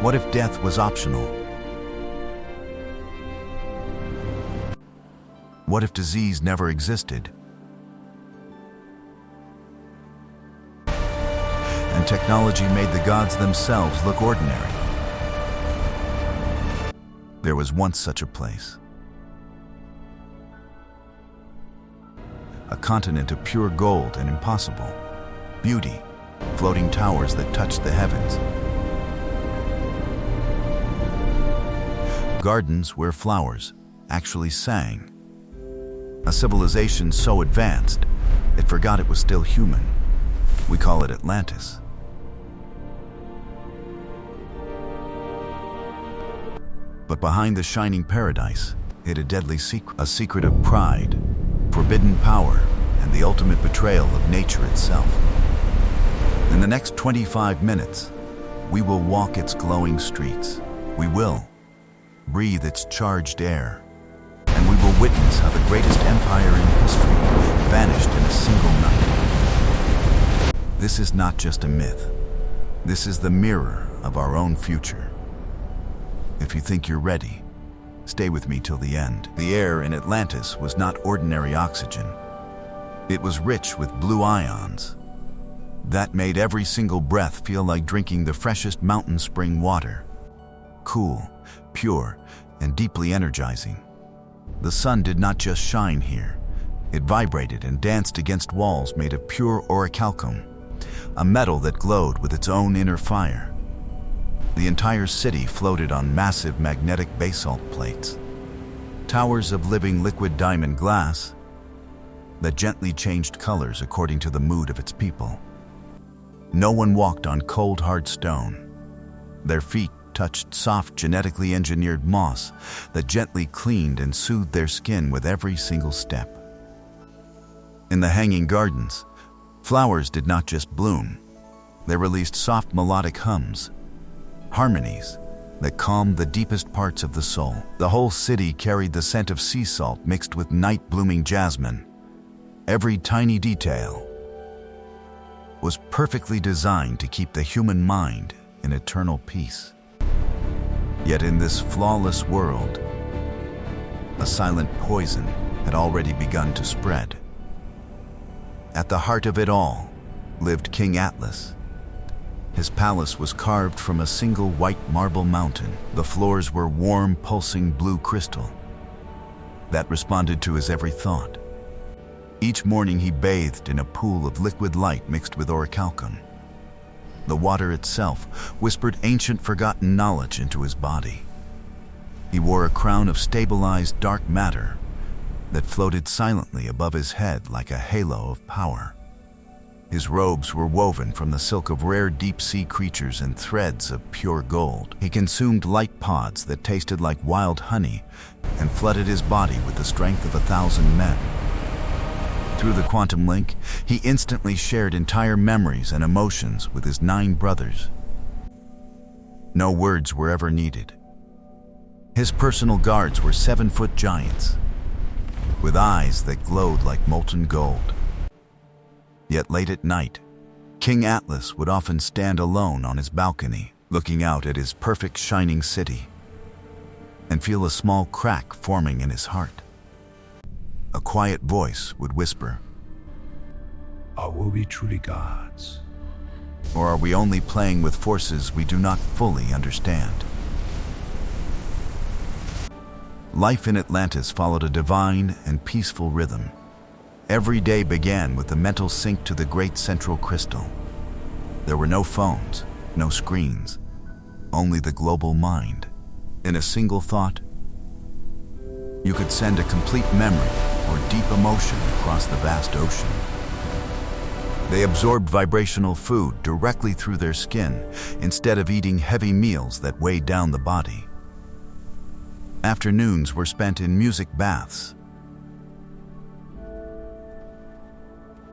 What if death was optional? What if disease never existed? And technology made the gods themselves look ordinary. There was once such a place. A continent of pure gold and impossible beauty, floating towers that touched the heavens. Gardens where flowers actually sang. A civilization so advanced, it forgot it was still human. We call it Atlantis. But behind the shining paradise hid a deadly secret, a secret of pride, forbidden power, and the ultimate betrayal of nature itself. In the next 25 minutes, we will walk its glowing streets. We will breathe its charged air, and we will witness how the greatest empire in history vanished in a single night. This is not just a myth. This is the mirror of our own future. If you think you're ready, stay with me till the end. The air in Atlantis was not ordinary oxygen. It was rich with blue ions. That made every single breath feel like drinking the freshest mountain spring water. Cool, pure, and deeply energizing. The sun did not just shine here. It vibrated and danced against walls made of pure orichalcum, a metal that glowed with its own inner fire. The entire city floated on massive magnetic basalt plates, towers of living liquid diamond glass that gently changed colors according to the mood of its people. No one walked on cold, hard stone. Their feet touched soft, genetically engineered moss that gently cleaned and soothed their skin with every single step. In the hanging gardens, flowers did not just bloom. They released soft melodic hums, harmonies that calmed the deepest parts of the soul. The whole city carried the scent of sea salt mixed with night-blooming jasmine. Every tiny detail was perfectly designed to keep the human mind in eternal peace. Yet in this flawless world, a silent poison had already begun to spread. At the heart of it all lived King Atlas. His palace was carved from a single white marble mountain. The floors were warm, pulsing blue crystal that responded to his every thought. Each morning he bathed in a pool of liquid light mixed with orichalcum. The water itself whispered ancient forgotten knowledge into his body. He wore a crown of stabilized dark matter that floated silently above his head like a halo of power. His robes were woven from the silk of rare deep-sea creatures and threads of pure gold. He consumed light pods that tasted like wild honey and flooded his body with the strength of 1,000 men. Through the quantum link, he instantly shared entire memories and emotions with his 9 brothers. No words were ever needed. His personal guards were 7-foot giants, with eyes that glowed like molten gold. Yet late at night, King Atlas would often stand alone on his balcony, looking out at his perfect shining city, and feel a small crack forming in his heart. A quiet voice would whisper, "Are we truly gods? Or are we only playing with forces we do not fully understand?" Life in Atlantis followed a divine and peaceful rhythm. Every day began with the mental sync to the great central crystal. There were no phones, no screens, only the global mind. In a single thought, you could send a complete memory or deep emotion across the vast ocean. They absorbed vibrational food directly through their skin instead of eating heavy meals that weighed down the body. Afternoons were spent in music baths,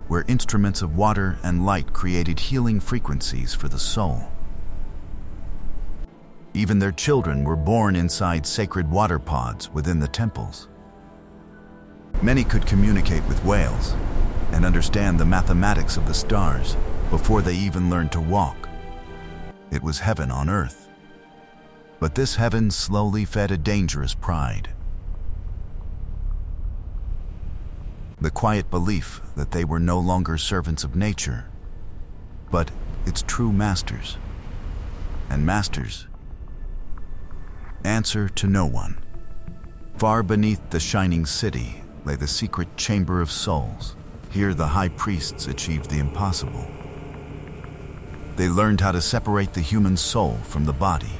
where instruments of water and light created healing frequencies for the soul. Even their children were born inside sacred water pods within the temples. Many could communicate with whales and understand the mathematics of the stars before they even learned to walk. It was heaven on earth. But this heaven slowly fed a dangerous pride. The quiet belief that they were no longer servants of nature, but its true masters. And masters answer to no one. Far beneath the shining city lay the secret chamber of souls. Here the high priests achieved the impossible. They learned how to separate the human soul from the body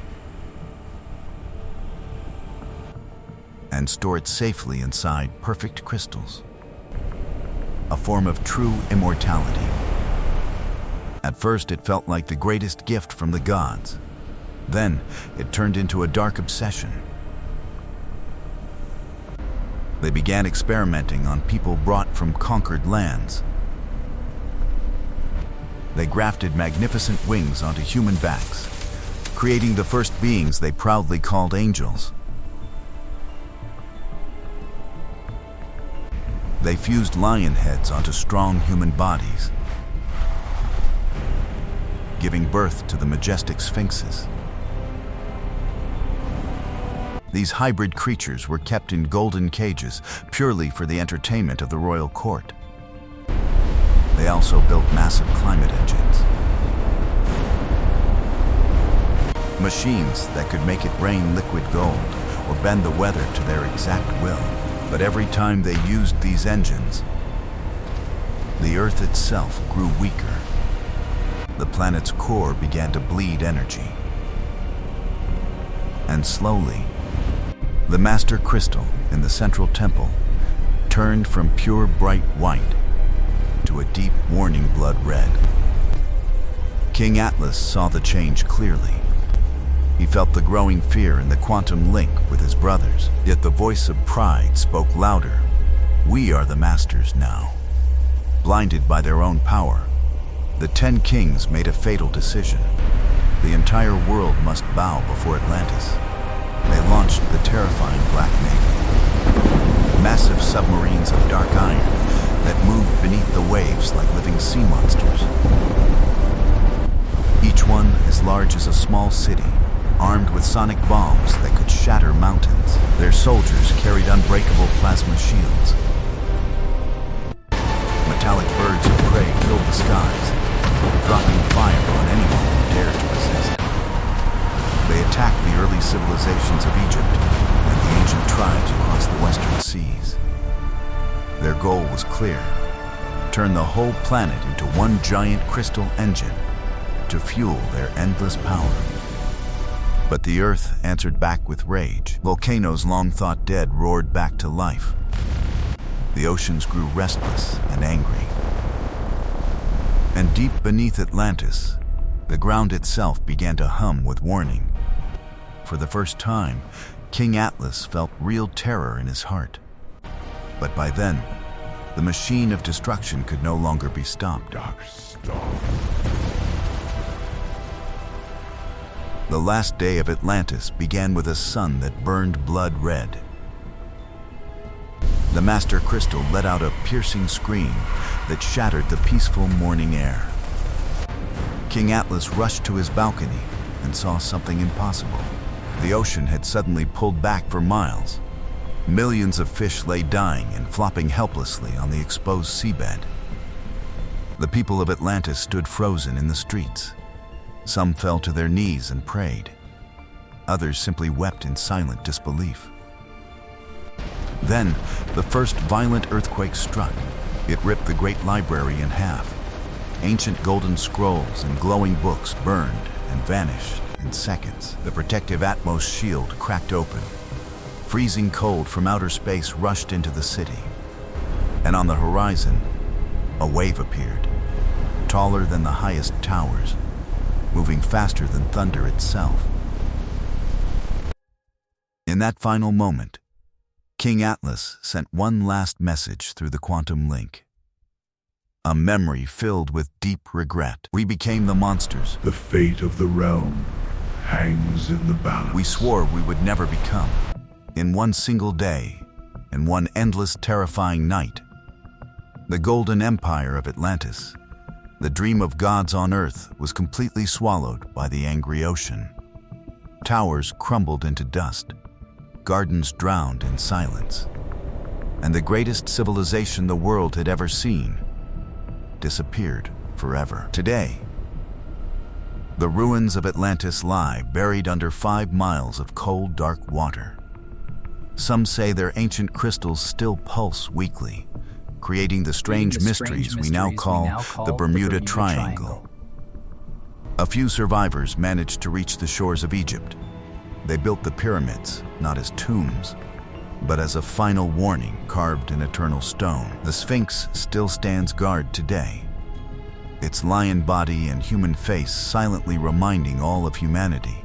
and store it safely inside perfect crystals, a form of true immortality. At first it felt like the greatest gift from the gods. Then it turned into a dark obsession. They began experimenting on people brought from conquered lands. They grafted magnificent wings onto human backs, creating the first beings they proudly called angels. They fused lion heads onto strong human bodies, giving birth to the majestic Sphinxes. These hybrid creatures were kept in golden cages purely for the entertainment of the royal court. They also built massive climate engines, machines that could make it rain liquid gold or bend the weather to their exact will. But every time they used these engines, the Earth itself grew weaker. The planet's core began to bleed energy. And slowly, the master crystal in the central temple turned from pure bright white to a deep warning blood red. King Atlas saw the change clearly. He felt the growing fear in the quantum link with his brothers, yet the voice of pride spoke louder. We are the masters now. Blinded by their own power, the 10 kings made a fatal decision. The entire world must bow before Atlantis. They launched the terrifying Black Navy, massive submarines of dark iron that moved beneath the waves like living sea monsters. Each one as large as a small city, armed with sonic bombs that could shatter mountains. Their soldiers carried unbreakable plasma shields. Metallic birds of prey filled the skies, dropping fire on anyone who dared to resist. They attacked the early civilizations of Egypt and the ancient tribes across the western seas. Their goal was clear: turn the whole planet into one giant crystal engine to fuel their endless power. But the Earth answered back with rage. Volcanoes long thought dead roared back to life. The oceans grew restless and angry. And deep beneath Atlantis, the ground itself began to hum with warning. For the first time, King Atlas felt real terror in his heart. But by then, the machine of destruction could no longer be stopped. Dark storm. The last day of Atlantis began with a sun that burned blood red. The master crystal let out a piercing scream that shattered the peaceful morning air. King Atlas rushed to his balcony and saw something impossible. The ocean had suddenly pulled back for miles. Millions of fish lay dying and flopping helplessly on the exposed seabed. The people of Atlantis stood frozen in the streets. Some fell to their knees and prayed. Others simply wept in silent disbelief. Then, the first violent earthquake struck. It ripped the great library in half. Ancient golden scrolls and glowing books burned and vanished in seconds. The protective Atmos shield cracked open. Freezing cold from outer space rushed into the city. And on the horizon, a wave appeared, taller than the highest towers, moving faster than thunder itself. In that final moment, King Atlas sent one last message through the quantum link. A memory filled with deep regret. We became the monsters. The fate of the realm hangs in the balance. We swore we would never become. In one single day, in one endless terrifying night, the golden empire of Atlantis, the dream of gods on earth, was completely swallowed by the angry ocean. Towers crumbled into dust, gardens drowned in silence, and the greatest civilization the world had ever seen disappeared forever. Today, the ruins of Atlantis lie buried under 5 miles of cold, dark water. Some say their ancient crystals still pulse weakly, creating the strange mysteries we now call the Bermuda Triangle. A few survivors managed to reach the shores of Egypt. They built the pyramids, not as tombs, but as a final warning carved in eternal stone. The Sphinx still stands guard today, its lion body and human face silently reminding all of humanity.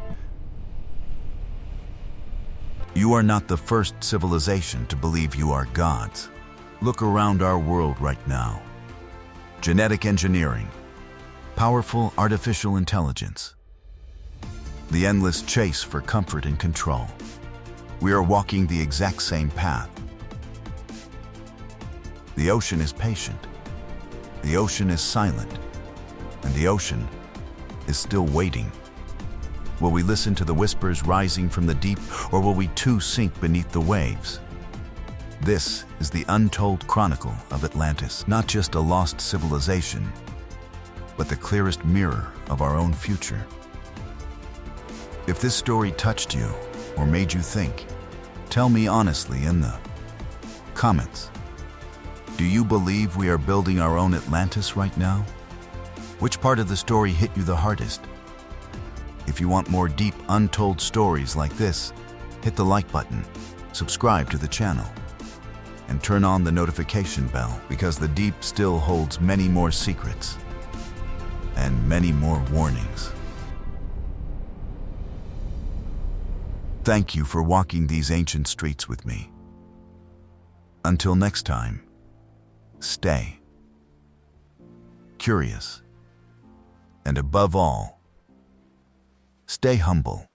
You are not the first civilization to believe you are gods. Look around our world right now. Genetic engineering, powerful artificial intelligence, the endless chase for comfort and control. We are walking the exact same path. The ocean is patient. The ocean is silent. And the ocean is still waiting. Will we listen to the whispers rising from the deep, or will we too sink beneath the waves? This is the untold chronicle of Atlantis, not just a lost civilization, but the clearest mirror of our own future. If this story touched you or made you think, tell me honestly in the comments. Do you believe we are building our own Atlantis right now? Which part of the story hit you the hardest? If you want more deep, untold stories like this, hit the like button, subscribe to the channel, and turn on the notification bell, because the deep still holds many more secrets and many more warnings. Thank you for walking these ancient streets with me. Until next time, stay curious. And above all, stay humble.